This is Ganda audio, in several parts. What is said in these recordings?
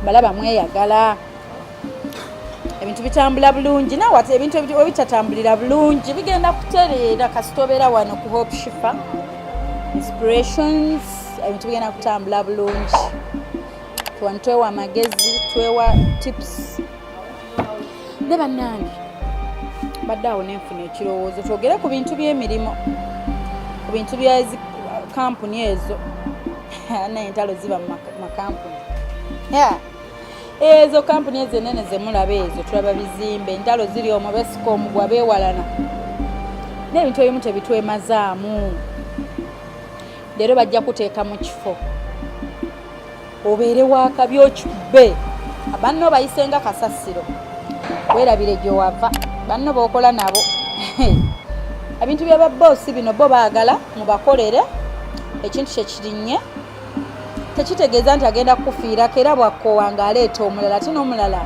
balaba mweyagala ebintu bitambula bulungi nawe ate ebintu ebitatambulira bulungi bigenda kutereera kasitobera wano ku HopeShifah inspirations ebintu bigenda kutambula bulungi tuwanu twewa amagezi twewa tips ne bannange badde awo nenfuna ekirowoozo twogere ku bintu by'emirimu ku bintu bya kampuni ezo naye entalo ziba mu makampuni ezo kampuni ezo enene zemulaba ezo tulaba bizimbe entalo ziri omwo besika omugwa beewalana n'ebintu ebimu tebitwemazaamu leero bajja kuteeka mu kifo obeere waakabi okikubbe banno bayisenga kasasiro weerabire gyewava banno bookola nabo ebintu by'ababoosi bino bo baagala mubakolere ekintu kyekirinnye tekitegeeza nti agenda kufiirako era bwakkoowa ng'aleeta omulala ate n'omulala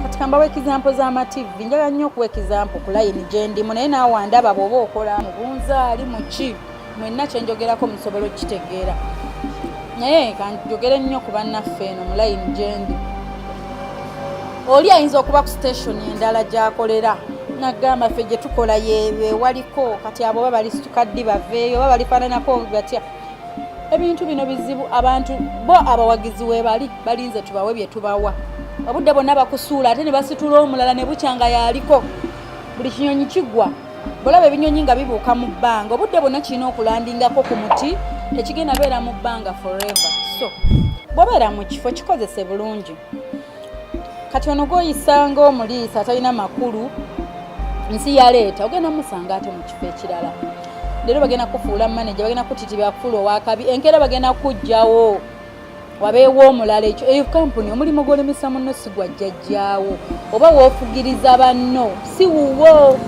kati kambawo ekizampo z'amativi njagala nnyo okuwa ekizampo ku layini gye ndimu naye naawe wandaba bw'oba okola mu bunzaali mu ki mwenna kyenjogerako musobola okukitegeera naye kanjogere nnyo ku bannaffe eno mu layini gye ndi oli ayinza okuba ku station endala gy'akolera nagamba ffe gye tukola yewaliko kati abo oba bali situkaddi baveeyo oba balifaananako batya ebintu bino bizibu abantu bo abawagizi weebali balinze tubawe bye tubawa obudde bonna bakusuula ate ne basitula omulala ne bukyanga yaliko buli kinyonyi kigwa bolaba ebinyonyi nga bibuuka mu bbanga obudde bonna kirina okulandingako ku muti tekigenda beera mu bbanga forever so bw'obeera mu kifo kikozese bulungi kati ono gw'oyisanga omuliisa atalina makulu nsi yaleeta ogenda musanga ate mu kifo ekirala leero bagenda kufuula manager bagenda kutitibya kufuula owakabi enkeera bagenda kujjawo wabeewo omulala ekyo eyo kampuni omulimu gwolemessa munno ssigwa Jajjaawo oba woofugiriza banno si wuwo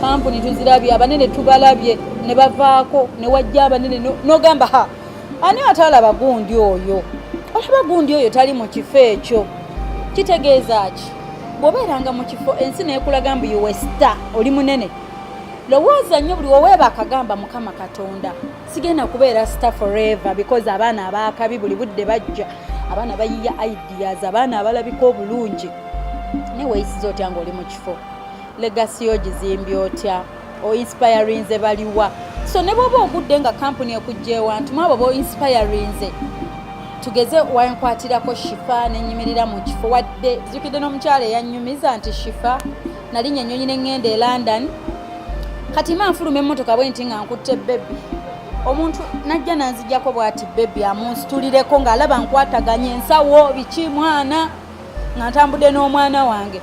kampuni tuzirabye abanene tubalabye ne bavaako ne wajja abanene n'ogamba ani atalaba gundi oyo olaba gundi oyo tali mu kifo ekyo kitegeeza ki bw'obeeranga mu kifo ensi neekulaga mbu yuwe star oli munene lowooza nnyo buli woweeba akagamba mukama katonda sigenda kubeera star forever because abaana abaakabi buli budde bajja abaana bayiya ideas abaana abalabika obulungi ne weeyisiza otya ng'oli mu kifo legacy yo gizimbye otya o inspirinze baliwa so ne bw'oba ogudde nga kampuni ekujja ewantu mwabo bo inspirinze tugeze wankwatirako Shifah nenyimirira mu kifo wadde zikidde n'omukyala eyanyumiza nti Shifah nalinnya ennyonyi n'engenda e London kati manfuluma emmotoka bwe nti nga nkutte bebi omuntu najja nanzijjako bw'ati bebi amunsitulireko ng'alaba nkwataganya ensawo biki mwana nga ntambudde n'omwana wange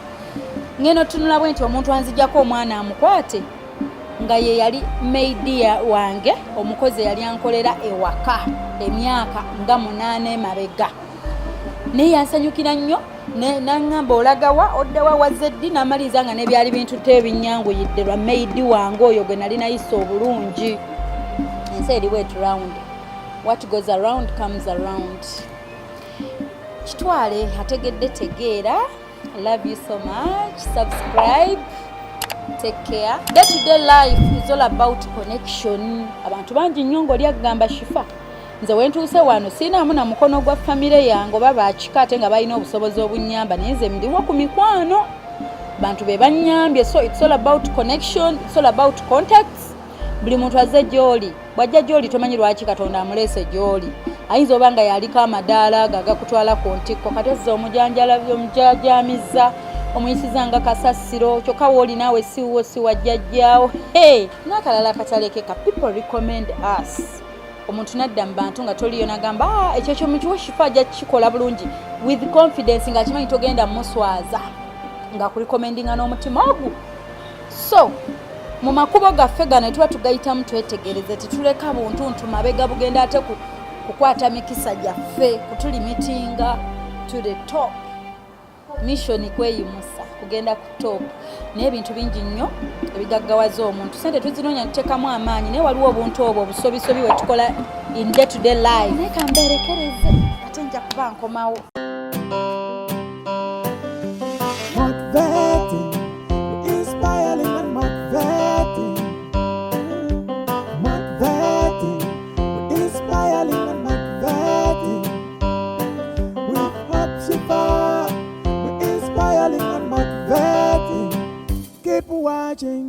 ngeno tunula bwe nti omuntu anzijjako omwana amukwate nga ye yali maidi wange omukozi yali ankolera ewaka emyaka nga 8 mabega naye yansanyukira nnyo nangamba olagawa oddawa wazeddi n'amaliza nga nebyali bintu tebinyanguyidde lwa maidi wange oyo gwe nali nayisa obulungi ensi eri wet round what goes around comes around kitwale ategedde tegeera I love you so much subscribe take care day to day life is all about connection abantu bangi nnyo ng'olyagamba Shifah nze wentuuse wano siinaamu na mukono gwa famire yange oba bakika ate nga balina obusobozi obunyamba naye nze ndiwo ku mikwano bantu be bannyambye so it's all about connection it's all about contacts buli muntu azze gy'oli bw'ajja gy'oli tomanyi lwaki katonda amuleese gy'oli ayinza oba nga yaliko amadaala gagakutwala ku ntikko kati ozza omujajamiza omuyisiza nga kasasiro kyokka wooli naawe siwuwo siwa Jajjaawo n'akalala katalekeka people recommend us omuntu nadda mu bantu nga toliyo nagamba ekyo kyomukiwa Shifah ajja kikola bulungi with confidence nga kimanyi togenda muswaza nga kulikomendinga n'omutima ogu so mu makubo gaffe gano tuba tugayitamu twetegereze tetuleka buntuntu mabega bugenda ate kukwata mikisa gyaffe kutulimitinga to the top mission kweyimusa kugenda ku top naye ebintu bingi nnyo ebigaggawaza omuntu sente tuzinoonya tuteekamu amaanyi naye waliwo obuntu obwo obusobisobi bwe tukola in day to day life naye kambeerekereze ate nja kuba nkomawo HopeShifah, we're inspiring and motivating. Keep watching